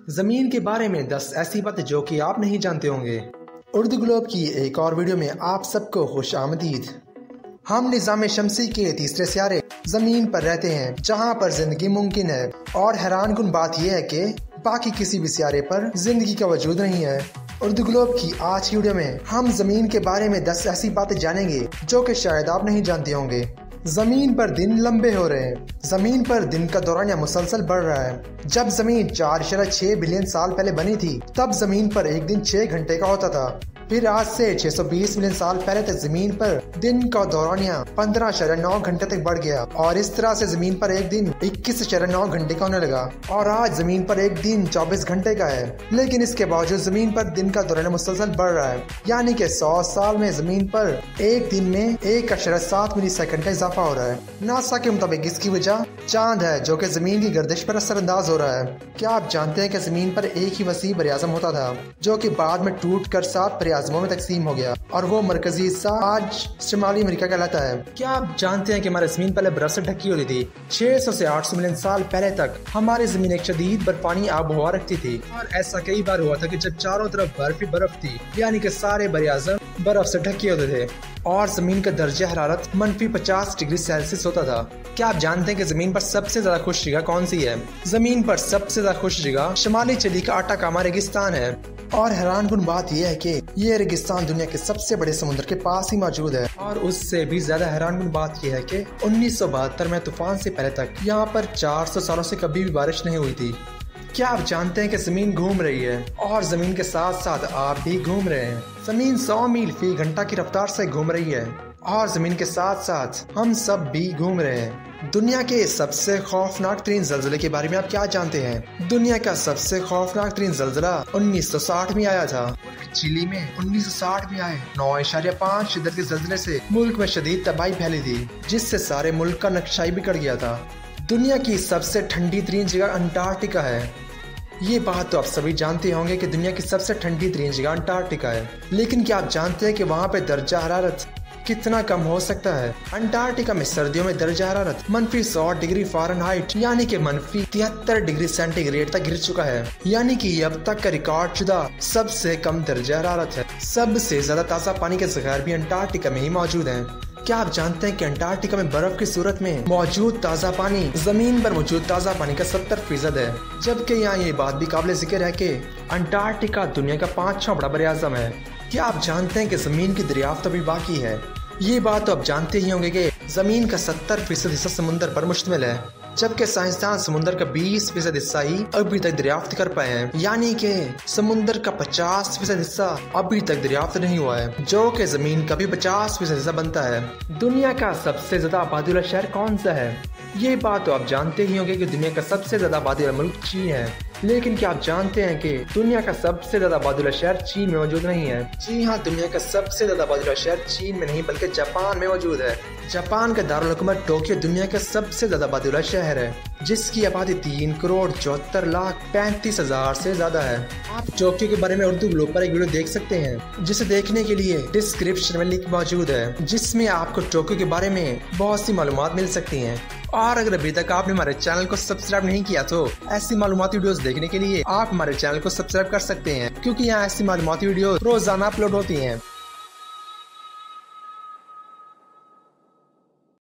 जमीन के बारे में 10 ऐसी बातें जो कि आप नहीं जानते होंगे। उर्दू ग्लोब की एक और वीडियो में आप सबको खुश आमदीद। हम निज़ाम शमसी के तीसरे सियारे जमीन पर रहते हैं जहां पर जिंदगी मुमकिन है, और हैरानकुन बात यह है कि बाकी किसी भी सियारे पर जिंदगी का वजूद नहीं है। उर्दू ग्लोब की आज की वीडियो में हम जमीन के बारे में 10 ऐसी बातें जानेंगे जो कि शायद आप नहीं जानते होंगे। जमीन पर दिन लंबे हो रहे हैं। जमीन पर दिन का दौरानिया मुसलसल बढ़ रहा है। जब जमीन 4.6 बिलियन साल पहले बनी थी तब जमीन पर एक दिन 6 घंटे का होता था। फिर आज से 620 मिलियन साल पहले तक जमीन पर दिन का दौरानिया 15.9 घंटे तक बढ़ गया, और इस तरह से जमीन पर एक दिन 21.9 घंटे का होने लगा, और आज जमीन पर एक दिन 24 घंटे का है। लेकिन इसके बावजूद जमीन पर दिन का दौरानिया मुसलसल बढ़ रहा है, यानी कि 100 साल में जमीन पर एक दिन में 1.7 मिली सेकंड का इजाफा हो रहा है। नासा के मुताबिक इसकी वजह चांद है जो कि जमीन की गर्दिश पर असरअंदाज हो रहा है। क्या आप जानते हैं कि जमीन पर एक ही वसीह बरआज़म होता था जो कि बाद में टूट कर 7 बरआज़मों में तकसीम हो गया, और वो मरकजी हिस्सा आज शिमाली अमेरिका कहलाता है। क्या आप जानते हैं कि हमारी जमीन पहले बर्फ से ढकी होती थी? 600 से 800 मिलियन साल पहले तक हमारी जमीन एक शदीद बर्फानी आब हवा रखती थी, और ऐसा कई बार हुआ था कि जब चारों तरफ बर्फ ही बर्फ थी, यानी कि सारे बरआज़म बर्फ से ढके होते थे, और जमीन का दर्जा हरारत -50 डिग्री सेल्सियस होता था। क्या आप जानते हैं कि जमीन पर सबसे ज्यादा खुश जगह कौन सी है? जमीन पर सबसे ज्यादा खुश जगह शिमाली चिली का आटाकामा रेगिस्तान है, और हैरानकुन बात यह है कि ये रेगिस्तान दुनिया के सबसे बड़े समुद्र के पास ही मौजूद है। और उससे भी ज्यादा हैरानकुन बात यह है कि 1972 में तूफान से पहले तक यहाँ पर 400 सालों से कभी भी बारिश नहीं हुई थी। क्या आप जानते हैं कि जमीन घूम रही है, और जमीन के साथ साथ आप भी घूम रहे हैं। जमीन 100 मील फी घंटा की रफ्तार से घूम रही है, और जमीन के साथ साथ हम सब भी घूम रहे हैं। दुनिया के सबसे खौफनाक तरीन जल्जले के बारे में आप क्या जानते हैं? दुनिया का सबसे खौफनाक तरीन जल्जला 1960 में आया था। चिली में 1960 में आए 9.5 शिद्दत के जल्जले से मुल्क में शदीद तबाही फैली थी, जिससे सारे मुल्क का नक्शा ही बिगड़ गया था। दुनिया की सबसे ठंडी तरीन जगह अंटार्कटिका है। ये बात तो आप सभी जानते होंगे कि दुनिया की सबसे ठंडी तरीन जगह अंटार्कटिका है, लेकिन क्या आप जानते हैं कि वहाँ पे दर्जा हरारत कितना कम हो सकता है? अंटार्कटिका में सर्दियों में दर्जा हरारत -100 डिग्री फ़ारेनहाइट यानी कि -73 डिग्री सेंटीग्रेड तक गिर चुका है, यानी कि अब तक का रिकॉर्ड शुदा सबसे कम दर्जा हरारत है। सबसे ज्यादा ताज़ा पानी के ज़खायर भी अंटार्कटिका में ही मौजूद हैं। क्या आप जानते हैं कि अंटार्कटिका में बर्फ की सूरत में मौजूद ताज़ा पानी जमीन पर मौजूद ताज़ा पानी का 70% है, जबकि यहाँ ये बात भी काबिल जिक्र है कि अंटार्कटिका दुनिया का 5वां बड़ा बरआज़म है। क्या आप जानते हैं कि जमीन की दरियाफ्त अभी बाकी है? ये बात तो आप जानते ही होंगे कि जमीन का 70% हिस्सा समुद्र पर मुश्तमिल है, जबकि साइंसदान समुद्र का 20% हिस्सा ही अभी तक दरियाफ्त कर पाए हैं, यानी कि समुद्र का 50% हिस्सा अभी तक दरियाफ्त नहीं हुआ है, जो कि जमीन का भी 50% हिस्सा बनता है। दुनिया का सबसे ज्यादा आबादी वाला शहर कौन सा है? ये बात तो आप जानते ही होंगे कि दुनिया का सबसे ज्यादा आबादी वाला मुल्क चीन है, लेकिन क्या आप जानते हैं कि दुनिया का सबसे ज्यादा आबादी वाला शहर चीन में मौजूद नहीं है? जी हाँ, दुनिया का सबसे ज्यादा आबादी वाला शहर चीन में नहीं बल्कि जापान में मौजूद है। जापान का दारुल हुकूमत टोक्यो दुनिया का सबसे ज्यादा आबादी वाला शहर है, जिसकी आबादी 3,74,35,000 से ज्यादा है। आप टोक्यो के बारे में उर्दू ग्लोब पर एक वीडियो देख सकते हैं, जिसे देखने के लिए डिस्क्रिप्शन में लिंक मौजूद है, जिसमें आपको टोक्यो के बारे में बहुत सी मालूमात मिल सकती हैं। और अगर अभी तक आपने हमारे चैनल को सब्सक्राइब नहीं किया तो ऐसी मालूमाती वीडियोस देखने के लिए आप हमारे चैनल को सब्सक्राइब कर सकते हैं, क्योंकि यहाँ ऐसी मालूमाती वीडियो रोजाना अपलोड होती हैं।